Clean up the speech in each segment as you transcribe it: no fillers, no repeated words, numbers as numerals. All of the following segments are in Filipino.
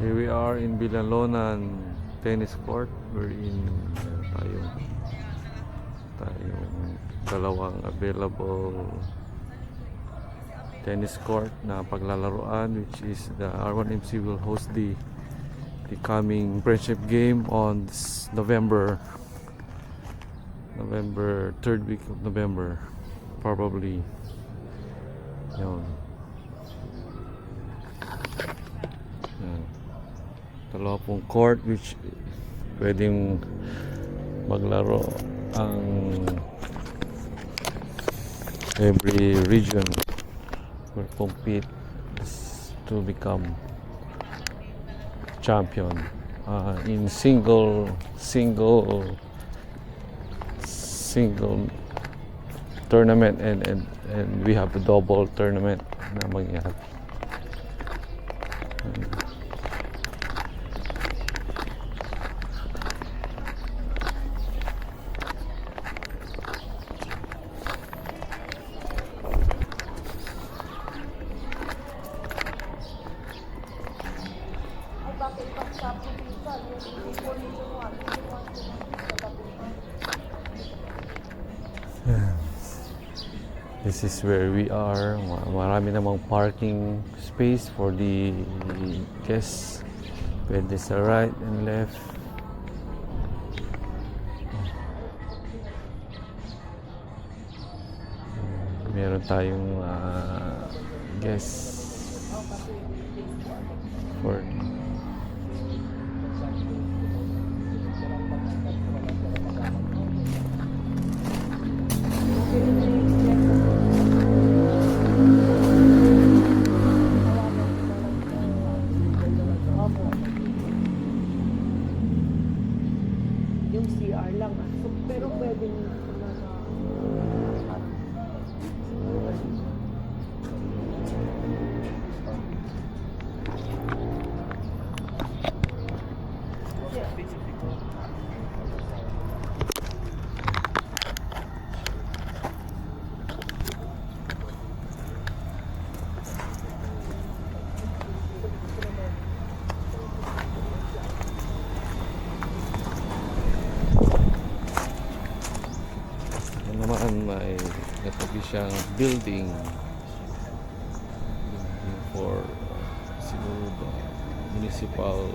Here we are in Vilalonan Tennis Court. We're in tayong dalawang available tennis court na paglalaroan, which is the R1MC will host the coming friendship game on this November 3rd week of November probably. Yun. Yan. Dalawa pong court which pwedeng maglaro ang every region will compete to become champion in single tournament, and we have a double tournament na mangyayari. This is where we are. Marami namang parking space for the guests. Pwede sa right and left. Meron tayong guests for yung CR lang so, pero pwedeng naman may natabi siyang building for siguro municipal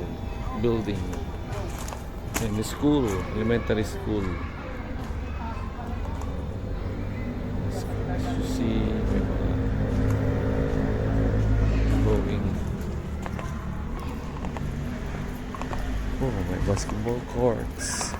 building and the school, elementary school. As you see, may mga going. Oh, may basketball courts.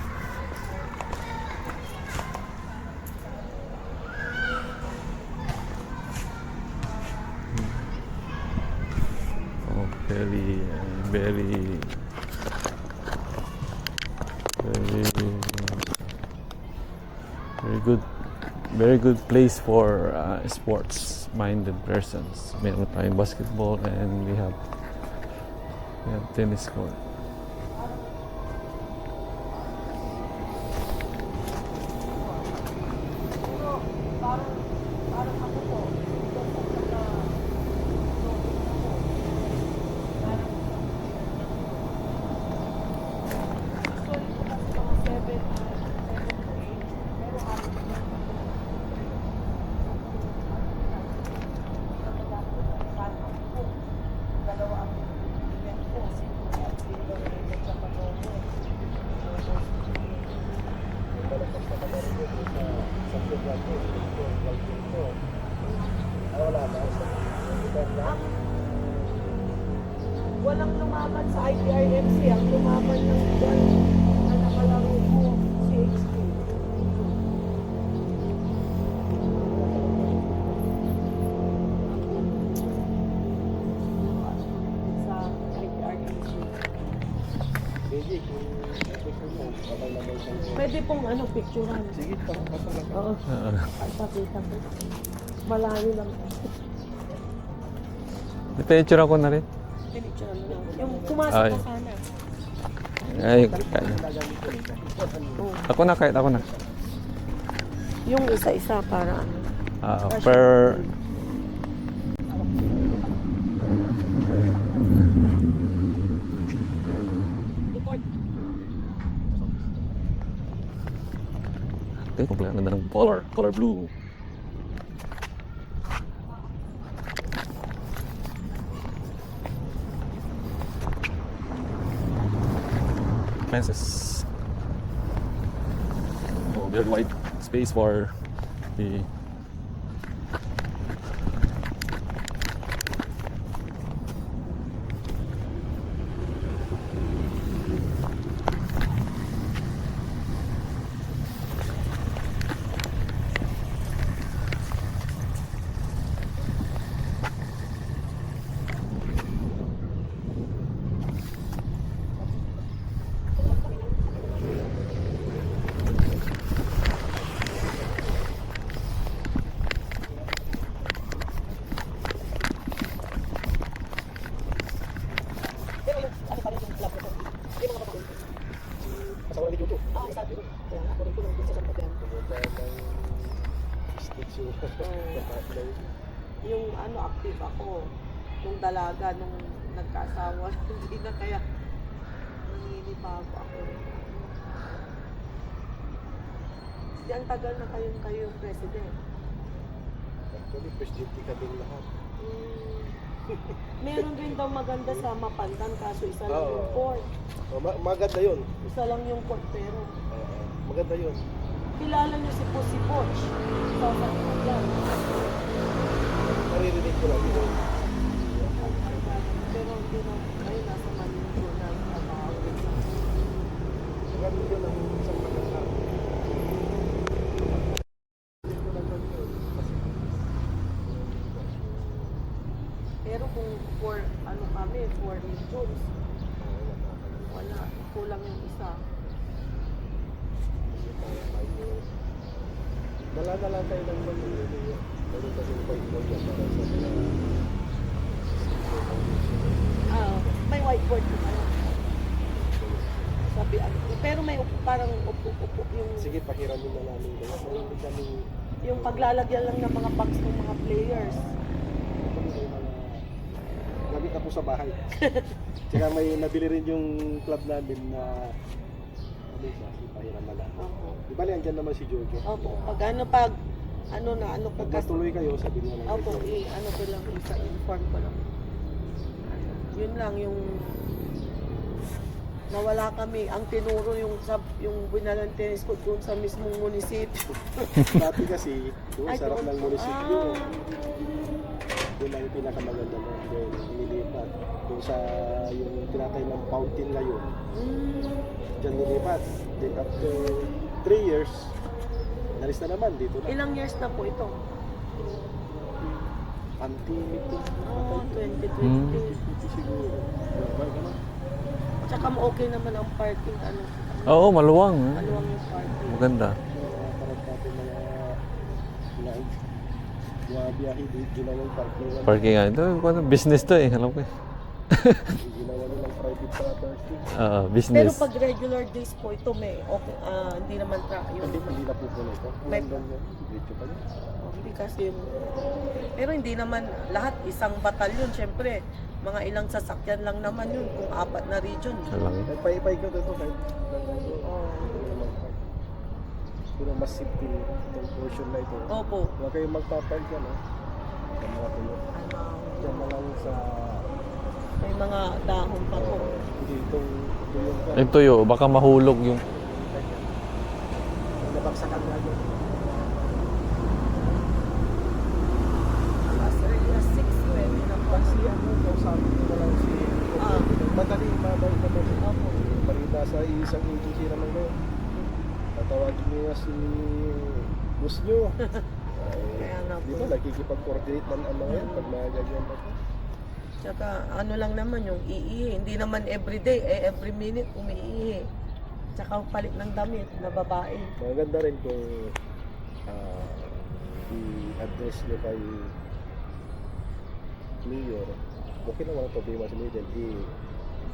Very good place for sports minded persons. Meron tayong basketball and we have tennis court. walang lumaban sa ITRMC, ang lumaban ng buwan na nakalaro mo CXP. Sa ITRMC. Pwede pong picturean. Sige, papasalamat. Oo. Pakita ko. Malayo lang. Picture ako na rin. Pinicturean mo lang. Yung pumasok na sana. Ay, ako na, kahit ako na. Yung isa-isa para per Ganda ng color blue. Fences. Oh, there's white space for the yung ano, active ako. Nung dalaga, nung nagkasawa, hindi na kaya nangingibago ako. Diyan tagal na kayong president. Actually, presidente kaming lahat. Meron rin daw maganda sa Mapandan, kaso isa lang yung Oo. court. Maganda yun. Isa lang yung court, pero Maganda yun. kilala niyo si Pussy Poch. Sa Mapandan. Naririnig ko lang yun. Pero hindi na, ayun, nasa Manila na trabaho. Maganda yun ang isang maganda. Pero kung for ano kami, for regions, wala, kulang yung isa. Dala-dala tayo ng pamilya niya. Meron kasi yung whiteboard yan para sa mga May whiteboard po kayo. Sabi, pero may parang upo yung sige, pakiramin na namin kayo. Meron din kami yung paglalagyan lang ng mga box ng mga players. gamit ako sa bahay. Tsaka may nabili rin yung club namin na ano siya, si Pahiram na lang. Opo. Di ba andyan naman si Jojo? Opo. Pag ano ko Pag matuloy kayo, sabi niya lang. Opo, ano ko lang, inform ko lang. Yun lang, yung nawala kami. Ang tinuro yung Bunalan Tennis Court doon sa mismong munisipyo. Dati kasi, doon sa harap ng munisipyo. Doon lang yung pinakamaganda mo. Then, nilipat. Doon sa yung tinatay ng fountain ngayon. Diyan nilipat. Then after 3 years, nalis na naman dito na. Ilang years na po ito? Anti-meeting. 2020. Siguro. Diba? Tsaka okay naman ang parking, Oo, maluwang. maluwang yung parking. Maganda. Parang pati mga biyahe dito, ginawang parking. Parking nga. Ito, business to eh. Alam ko eh. Ginawa nilang private parking. Pero Business. pag regular days po ito may okay, hindi naman Hindi na po po ito. May- Dito pa yun. hindi kasi pero hindi naman lahat isang batalyon syempre mga ilang sasakyan lang naman yun kung 4 na region. Alam. Nagpaipay ko dito kahit Oh. pero mas safety itong portion na ito. Opo. Huwag kayong magpapark yan, ha? Sa mga tuyo. Diyan na lang sa... May mga dahon pa po. Hindi, itong tuyong ka. Yung tuyo, baka mahulog yung... Nabagsakan na yun. As early as 6 pwede na po. Kasi ano, kausapin ko na lang si... Madali, mabay naman. Opo. Marita sa isang agency naman ngayon. Tatawagin niyo nga si boss nyo. Kaya nga po. Dito, nagkikipag-coordinate ng ano ngayon pag mga ganyan na. Tsaka ano lang naman yung iihi. Hindi naman everyday, every minute umiihi. Tsaka palit ng damit na babae. Maganda rin kung i-address nyo kay Mayor. Okay na walang problema si Mayor.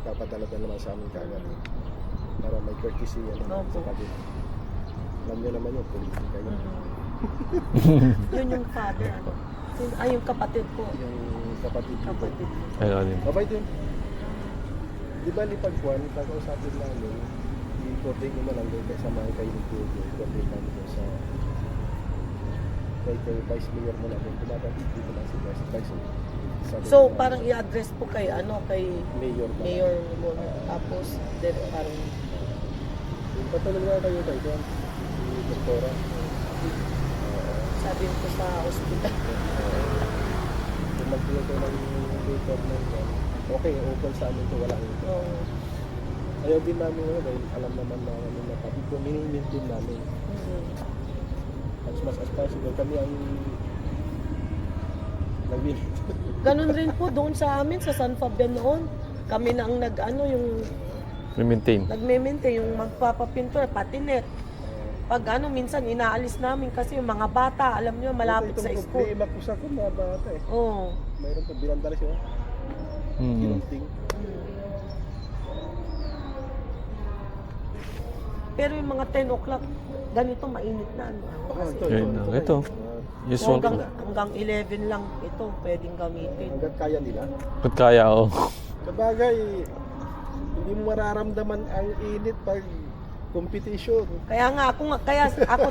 Papadala naman sa amin kagad. Para may courtesy yan naman Opo. sa kabila. Alam nyo naman yung politika yun. Yun yung father. Yung kapatid po. Yung kapatid dito. Kapatid. Ayun, din. Babay din. Di ba lipag Juan, kakausapin namin, Recording mo lang doon sa mga kayo ng Google. Recording kami doon sa kay Vice Mayor mo lang. Tumatapit dito lang si Vice. So, parang i-address po kay, kay Mayor ba? Mayor mo. Tapos, parang, Yung patulog na kayo kay Juan. Si Doktora. sabi ko sa hospital. Kung magtulog ko ng record ng Juan, okay, open sa amin ito. Walang ito. Oo. Ayaw din namin dahil alam naman namin na pati kung minimintin namin. As much as possible, kami ang nag-minute. Ganun rin po doon sa amin, sa San Fabian noon. Kami na ang yung I-maintain. nagme-maintain, yung magpapapintor, patinet. Pag minsan inaalis namin kasi yung mga bata, alam nyo, malapit sa school. Problema ko sa kung mga bata eh. Oo. Mayroon pa binandala siya. Ginunting. Pero yung mga 10 o'clock, ganito mainit na. Ito. Usual ko. Hanggang 11 lang ito, pwedeng gamitin. Hanggat kaya nila. Kung kaya, oh. Sabagay, hindi mo mararamdaman ang init pag competition. Kaya ako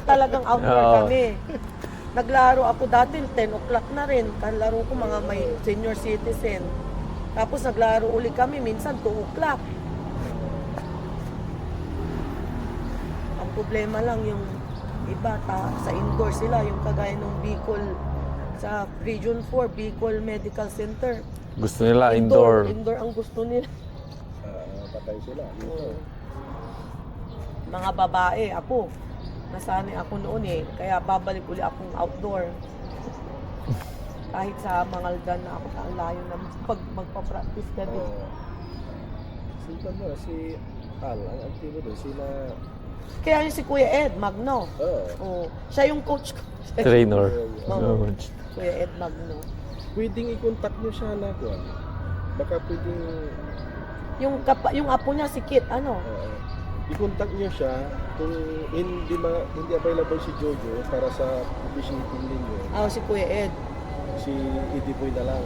talagang outdoor Oo. kami. Naglaro ako dati, 10 o'clock na rin. Kalaro ko mga may senior citizen. Tapos naglaro uli kami, minsan 2 o'clock. Ang problema lang yung iba, sa indoor sila, yung kagaya ng Bicol, sa Region 4, Bicol Medical Center. Gusto nila indoor. Indoor ang gusto nila. Patay sila. Mga babae, ako. Nasanay ako noon kaya babalik uli akong outdoor. Kahit sa Mangaldan na ako, ang layo na magpa-practice ka din. Simpan mo, si Al, ang aktibo doon, sila... Kaya yung si Kuya Ed Magno. Oh, siya yung coach ko. Trainer. Oo. Kuya Ed Magno. Pwedeng i-contact nyo siya na Juan. Baka pwedeng... Yung apo niya si Kit, i-contact nyo siya kung hindi available si Jojo para sa officiating ninyo. si Kuya Ed. Si Eddie Boy na lang.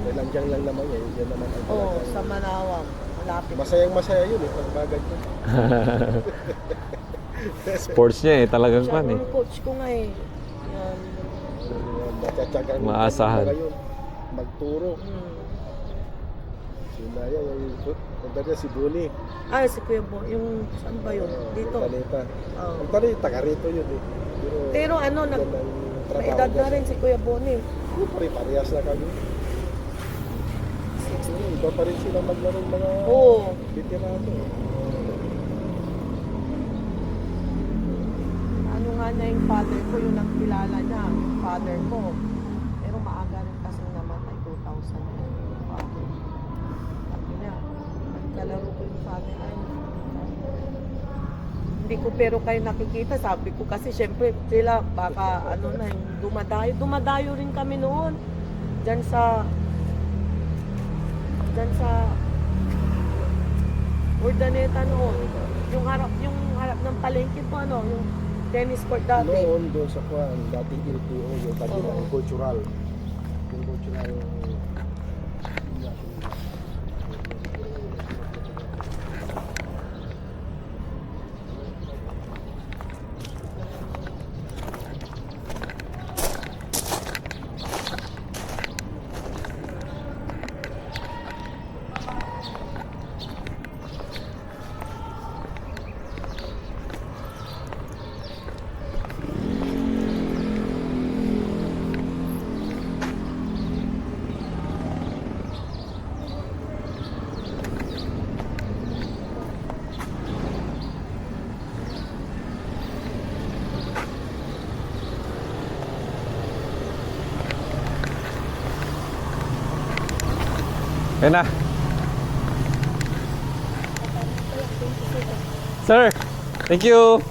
Dahil nandiyan lang naman yan naman ang talagang... sa Manawang. Malapit. Masayang-masaya yun pagbagad ko. Sports niya talagang Siya pan yung coach ko nga Yan. Matsatsagan Maasahan. Magturo. Si Naya, yung si Buni. Si Kuya Bo, yung saan ba yun? Dito. Talita. Oo. Ang Talita, taga rito yun Pero may edad na rin si Kuya Boni. Parehas na kami. Iba pa rin sila maglaro ng mga veterano. Ano nga niya yung father ko, yung nagkilala niya, yung father ko. Pero maaga rin kasi namatay, 2000 na yung father. Sabi niya, nagkalaro ko yung father. Hindi ko pero kayo nakikita, sabi ko kasi syempre sila baka yung dumadayo rin kami noon diyan sa Urdaneta noon, yung harap ng palengke po yung tennis court dati. Noon doon sa Juan, dating LTO, yung kabilang cultural. Yung cultural Ayan na. Sir, thank you.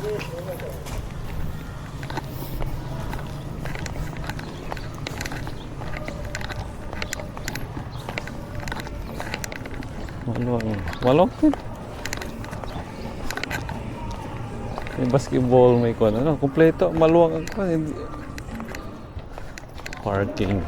Walong. May basketball, may kuwan. Kompleto, maluwang ang kuwan. Parking.